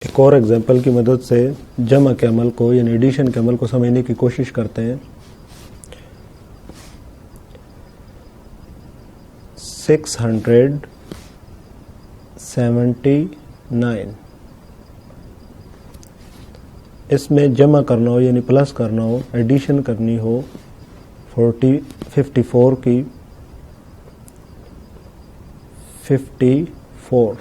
ایک اور ایگزامپل کی مدد سے جمع کے عمل کو یعنی ایڈیشن کے عمل کو سمجھنے کی کوشش کرتے ہیں. 679 اس میں جمع کرنا ہو یعنی پلس کرنا ہو، ایڈیشن کرنی ہو 54 کی 54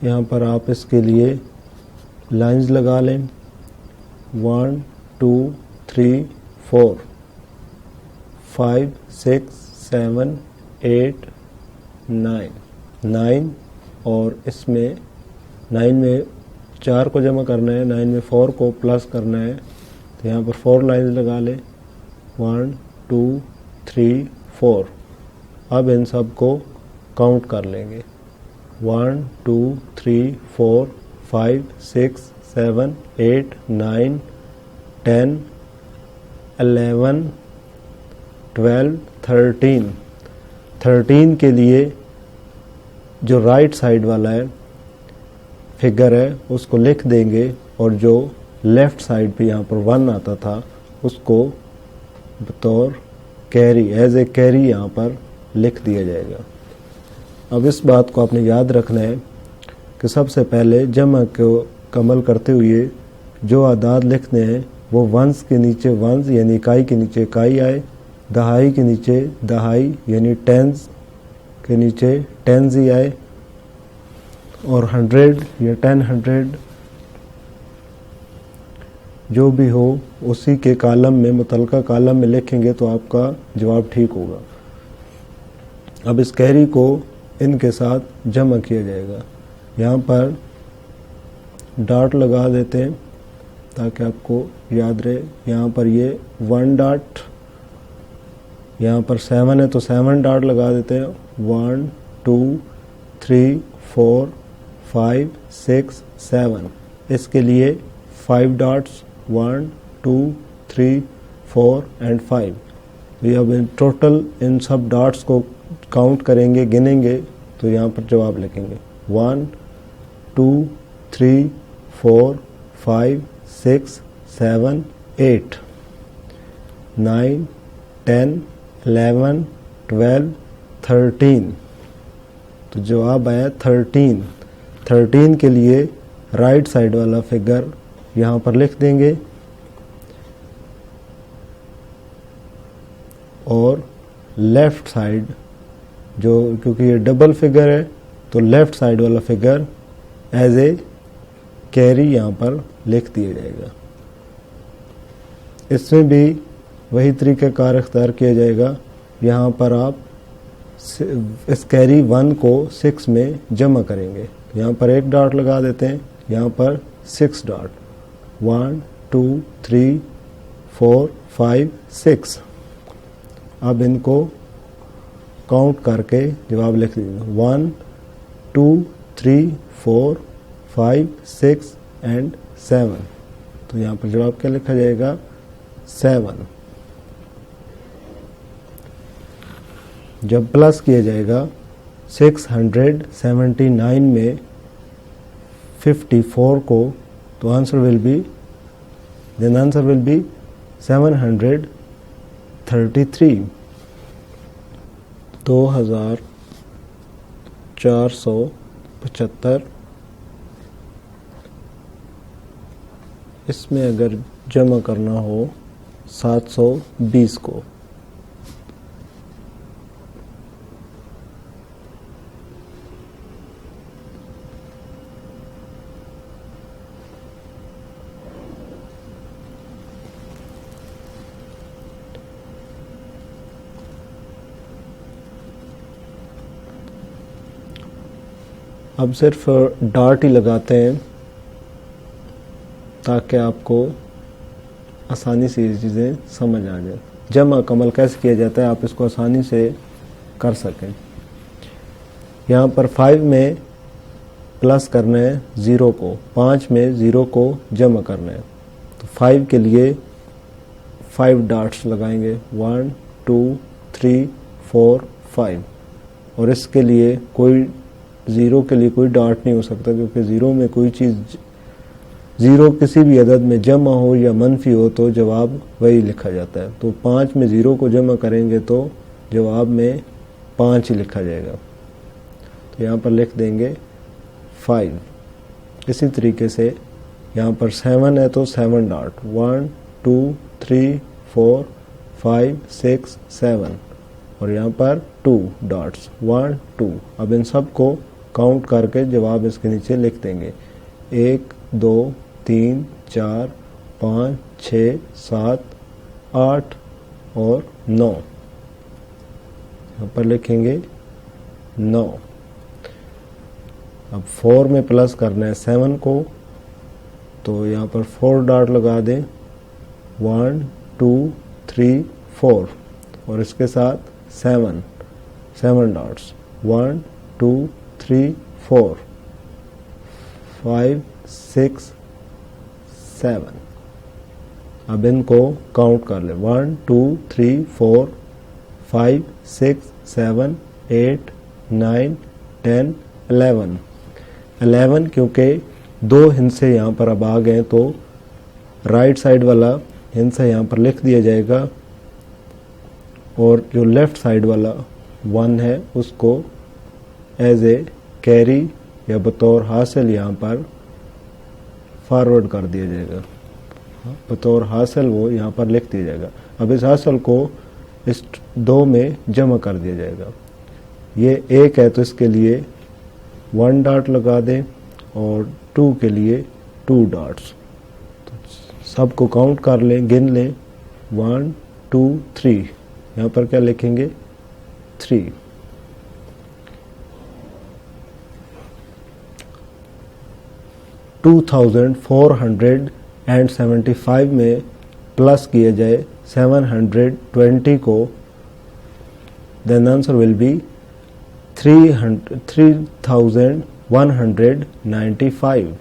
یہاں پر آپ اس کے لیے لائنز لگا لیں 1 2 3 4 5 6 7 8 9 9 اور اس میں 9 میں 4 کو جمع کرنا ہے، 9 میں 4 کو پلس کرنا ہے، تو یہاں پر 4 لائنز لگا لیں 1 2 3 4. اب ان سب کو کاؤنٹ کر لیں گے 1 2 3 4 5 6 7 8 9 10 11 12 13. 13 کے لیے جو رائٹ سائڈ والا ہے فگر ہے اس کو لکھ دیں گے، اور جو لیفٹ سائڈ پہ یہاں پر 1 آتا تھا اس کو بطور کیری ایز اے کیری یہاں پر لکھ دیا جائے گا. اب اس بات کو آپ نے یاد رکھنا ہے کہ سب سے پہلے جمع کو عمل کرتے ہوئے جو اعداد لکھنے ہیں وہ ونز کے نیچے ونز یعنی اکائی کے نیچے اکائی آئے، دہائی کے نیچے دہائی یعنی ٹینز کے نیچے ٹینز ہی آئے، اور 100 یا 10 جو بھی ہو اسی کے کالم میں متعلقہ کالم میں لکھیں گے تو آپ کا جواب ٹھیک ہوگا. اب اس کیری کو ان کے ساتھ جمع کیا جائے گا. یہاں پر ڈاٹ لگا دیتے ہیں تاکہ آپ کو یاد رہے. یہاں پر یہ 1 ڈاٹ، یہاں پر 7 ہے تو 7 ڈاٹ لگا دیتے ہیں 1 2 3 4 5 6 7. اس کے لیے 5 ڈاٹس 1 2 3 4 اینڈ 5. یہ اب ٹوٹل ان سب ڈاٹس کو کاؤنٹ کریں گے، گنیں گے تو یہاں پر جواب لکھیں گے 1 2 3 4 5 6 7 8 9 10 11 12 13. تو جواب آیا 13. 13 کے لیے رائٹ سائڈ والا فگر یہاں پر لکھ دیں گے، اور لیفٹ سائڈ جو کیونکہ یہ ڈبل فگر ہے تو لیفٹ سائڈ والا فگر ایز اے کیری یہاں پر لکھ دیا جائے گا. اس میں بھی وہی طریقہ کار اختیار کیا جائے گا. یہاں پر آپ اس کیری 1 کو 6 میں جمع کریں گے. یہاں پر 1 ڈاٹ لگا دیتے ہیں، یہاں پر 6 ڈاٹ 1 2 3 4 5 6. اب ان کو کاؤنٹ کر کے جواب لکھ دیجیے 1 2 3 4 5 6 اینڈ 7. تو یہاں پر جواب کیا لکھا جائے گا 7. جب پلس کیا جائے گا 679 میں 54 کو تو آنسر ول بی 733. 2475. اس میں اگر جمع کرنا ہو 720 کو اب صرف ڈاٹ ہی لگاتے ہیں تاکہ آپ کو آسانی سے یہ چیزیں سمجھ آ جائیں. جمع کا عمل کیسے کیا جاتا ہے آپ اس کو آسانی سے کر سکیں. یہاں پر 5 میں پلس کرنا ہے 0 کو، 5 میں 0 کو جمع کرنا ہے. تو 5 کے لیے 5 ڈاٹس لگائیں گے 1 2 3 4 5 اور اس کے لیے کوئی زیرو کے لیے کوئی ڈاٹ نہیں ہو سکتا کیونکہ زیرو میں کوئی چیز زیرو کسی بھی عدد میں جمع ہو یا منفی ہو تو جواب وہی لکھا جاتا ہے. تو 5 میں زیرو کو جمع کریں گے تو جواب میں 5 ہی لکھا جائے گا. تو یہاں پر لکھ دیں گے 5. اسی طریقے سے یہاں پر 7 ہے تو 7 ڈاٹ 1 2 3 4 5 6 7 اور یہاں پر 2 ڈاٹس 1 2. اب ان سب کو کاؤنٹ کر کے جواب اس کے نیچے لکھ دیں گے 1 2 3 4 5 6 7 8 اور 9. یہاں پر لکھیں گے 9. اب 4 میں پلس کرنا ہے 7 کو تو یہاں پر 4 ڈاٹ لگا دیں 1 2 3 4 اور اس کے ساتھ 7 ڈاٹس 1 2 3 4 5 6 7. اب ان کو کاؤنٹ کر لیں 1 2 3 4 5 6 7 8 9 10 11 کیونکہ 2 ہندسے یہاں پر اب آ گئے تو رائٹ سائڈ والا ہندسہ یہاں پر لکھ دیا جائے گا اور جو لیفٹ سائڈ والا 1 ہے اس کو ایز اے کیری یا بطور حاصل یہاں پر فارورڈ کر دیا جائے گا. بطور حاصل وہ یہاں پر لکھ دیا جائے گا. اب اس حاصل کو اس 2 میں جمع کر دیا جائے گا. یہ 1 ہے تو اس کے لیے 1 ڈاٹ لگا دیں اور 2 کے لیے 2 ڈاٹس. سب کو کاؤنٹ کر لیں, گن لیں 1 2 3. یہاں پر کیا لکھیں گے 3. 2475 میں پلس کیا جائے 720 کو then answer will be 3195.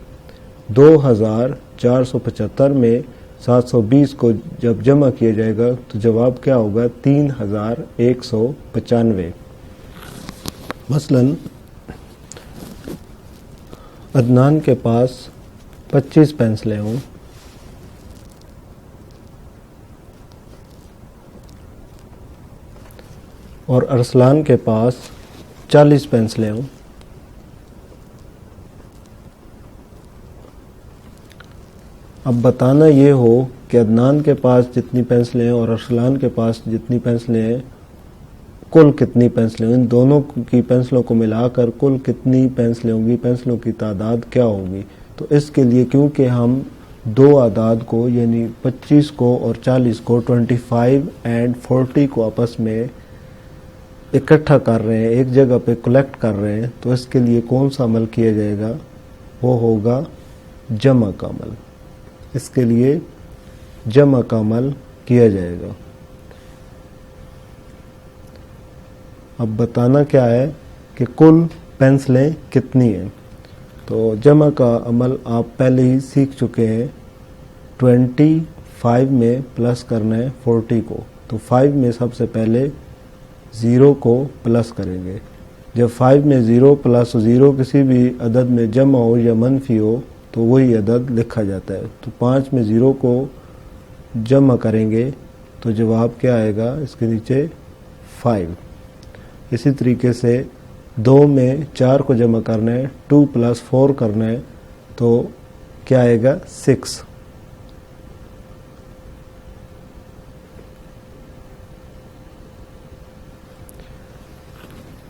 2475 میں 720 کو جب جمع کیا جائے گا تو جواب کیا ہوگا 3195. مثلاً عدنان کے پاس 25 پینسلیں ہوں اور ارسلان کے پاس 40 پینسلیں ہوں. اب بتانا یہ ہو کہ عدنان کے پاس جتنی پینسلیں ہیں اور ارسلان کے پاس جتنی پینسلیں ہیں کل کتنی پینسلیں ہیں, ان دونوں کی پینسلوں کو ملا کر کل کتنی پینسلیں ہوں گی, پینسلوں کی تعداد کیا ہوگی. تو اس کے لیے کیونکہ ہم 2 اعداد کو یعنی 25 کو اور 40 کو 25 اور 40 کو آپس میں اکٹھا کر رہے ہیں, ایک جگہ پہ کلیکٹ کر رہے ہیں, تو اس کے لیے کون سا عمل کیا جائے گا, وہ ہوگا جمع کا عمل. اس کے لیے جمع کا عمل کیا جائے گا. اب بتانا کیا ہے کہ کل پینسلیں کتنی ہیں. تو جمع کا عمل آپ پہلے ہی سیکھ چکے ہیں. 25 میں پلس کرنا ہے 40 کو, تو 5 میں سب سے پہلے 0 کو پلس کریں گے. جب 5 میں 0 پلس 0 کسی بھی عدد میں جمع ہو یا منفی ہو تو وہی عدد لکھا جاتا ہے. تو 5 میں 0 کو جمع کریں گے تو جواب کیا آئے گا, اس کے نیچے 5. اسی طریقے سے 2 میں 4 کو جمع کرنا ہے, 2 + 4 کرنا ہے تو کیا آئے گا 6.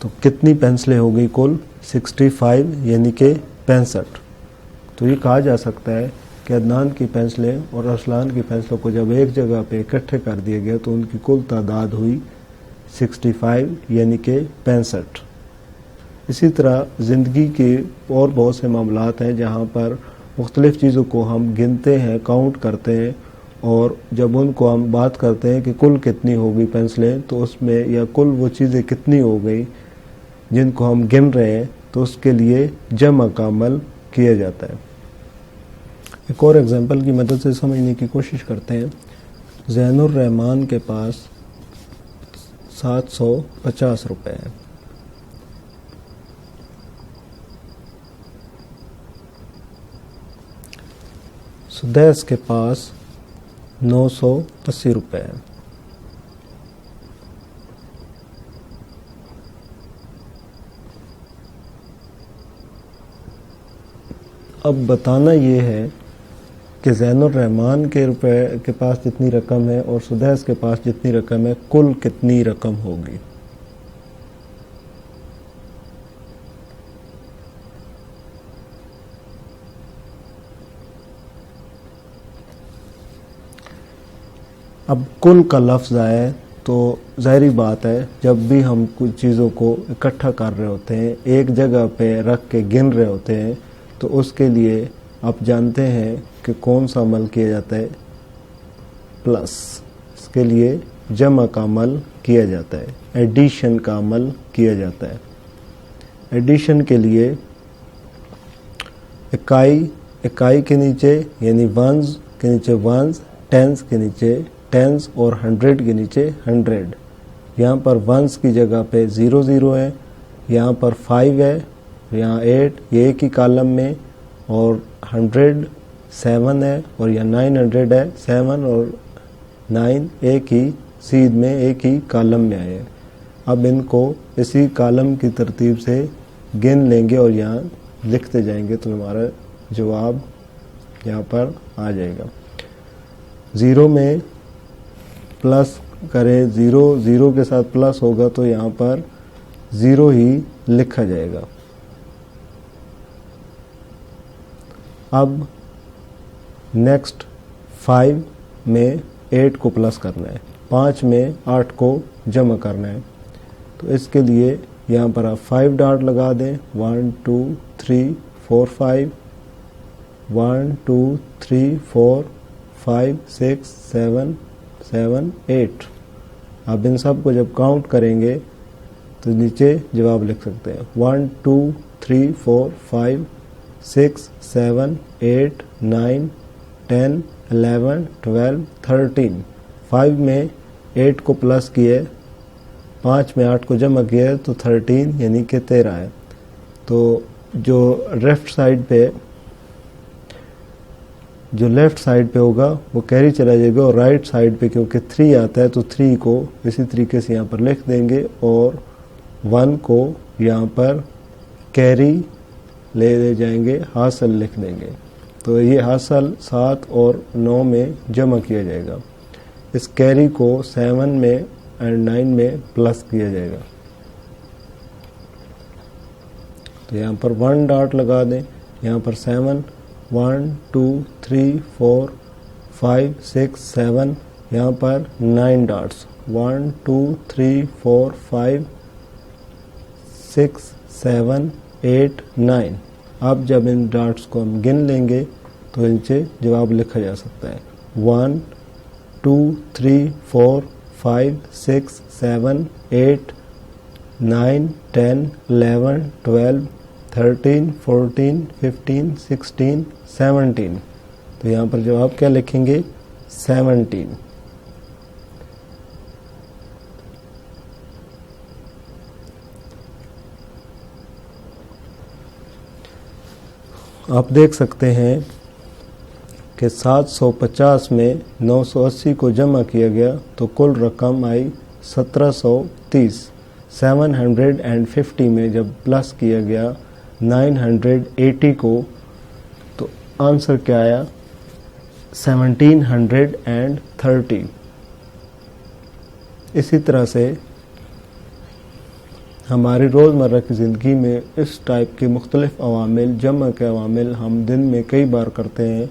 تو کتنی پینسلیں ہو گئی کل 65 یعنی کہ 65. تو یہ کہا جا سکتا ہے کہ عدنان کی پینسلیں اور ارسلان کی پینسلوں کو جب ایک جگہ پہ اکٹھے کر دیا گیا تو ان کی کل تعداد ہوئی 65 یعنی کہ 65. اسی طرح زندگی کے اور بہت سے معاملات ہیں جہاں پر مختلف چیزوں کو ہم گنتے ہیں, کاؤنٹ کرتے ہیں, اور جب ان کو ہم بات کرتے ہیں کہ کل کتنی ہو گئی پینسلیں تو اس میں یا کل وہ چیزیں کتنی ہو گئی جن کو ہم گن رہے ہیں تو اس کے لیے جمع کا عمل کیا جاتا ہے. ایک اور ایگزامپل کی مدد سے سمجھنے کی کوشش کرتے ہیں. زین الرحمان کے پاس 750 روپے ہیں. سدیس کے پاس 980 روپے ہیں. اب بتانا یہ ہے کہ زین الرحمان کے پاس جتنی رقم ہے اور سدیس کے پاس جتنی رقم ہے کل کتنی رقم ہوگی. اب کل کا لفظ آئے تو ظاہری بات ہے جب بھی ہم کچھ چیزوں کو اکٹھا کر رہے ہوتے ہیں ایک جگہ پہ رکھ کے گن رہے ہوتے ہیں تو اس کے لیے آپ جانتے ہیں کہ کون سا عمل کیا جاتا ہے پلس. اس کے لیے جمع کا عمل کیا جاتا ہے, ایڈیشن کا عمل کیا جاتا ہے. ایڈیشن کے لیے اکائی کے نیچے یعنی ونز کے نیچے ونز, ٹینز کے نیچے ٹینز اور 100 کے نیچے 100. یہاں پر ونز کی جگہ پہ 00 ہے, یہاں پر 5 ہے, یہاں 8 یہ ایک ہی کالم میں, اور 100 7 ہے, اور یہاں 900 ہے. 7 اور 9 ایک ہی سیدھ میں ایک ہی کالم میں آئے ہیں. اب ان کو اسی کالم کی ترتیب سے گن لیں گے اور یہاں لکھتے جائیں گے تو ہمارا جواب یہاں پر آ جائے گا. 0 میں پلس کرے, 0 کے ساتھ پلس ہوگا تو یہاں پر 0 ہی لکھا جائے گا. اب نیکسٹ 5 میں 8 کو پلس کرنا ہے, 5 میں 8 کو جمع کرنا ہے. تو اس کے لیے یہاں پر آپ 5 ڈاٹ لگا دیں. 1 2 3 4 5 1 2 3 4 5 6 7 7 8. آپ ان سب کو جب کاؤنٹ کریں گے تو نیچے جواب لکھ سکتے ہیں. 1 2 3 4 5 6 7 8 9 10 11 12 13. 5 میں 8 کو پلس کیے, 5 میں 8 کو جمع کیے تو 13 یعنی کہ 13 ہے. تو جو لیفٹ سائڈ پہ ہوگا وہ کیری چلا جائے گا, اور رائٹ سائڈ پہ کیونکہ 3 آتا ہے تو 3 کو اسی طریقے سے یہاں پر لکھ دیں گے, اور 1 کو یہاں پر کیری لے جائیں گے, حاصل لکھ دیں گے. تو یہ حاصل 7 اور 9 میں جمع کیا جائے گا. اس کیری کو 7 میں اینڈ 9 میں پلس کیا جائے گا. تو یہاں پر 1 ڈاٹ لگا دیں. یہاں پر 7 1 2 3 4 5 6 7. یہاں پر 9 ڈاٹس 1 2 3 4 5 6 7 8 9. اب جب ان ڈاٹس کو ہم گن لیں گے تو ان سے جواب لکھا جا سکتا ہے. 1 2 3 4 5 6 7 8 9 10 11 12 13 14 15 16 17. تو یہاں پر جواب کیا لکھیں گے 17. آپ دیکھ سکتے ہیں کہ 750 میں 980 کو جمع کیا گیا تو کل رقم آئی 1730. 750 میں جب پلس کیا گیا 980 کو تو آنسر کیا آیا 1730. اسی طرح سے ہماری روزمرہ کی زندگی میں اس ٹائپ کے مختلف عوامل, جمع کے عوامل ہم دن میں کئی بار کرتے ہیں.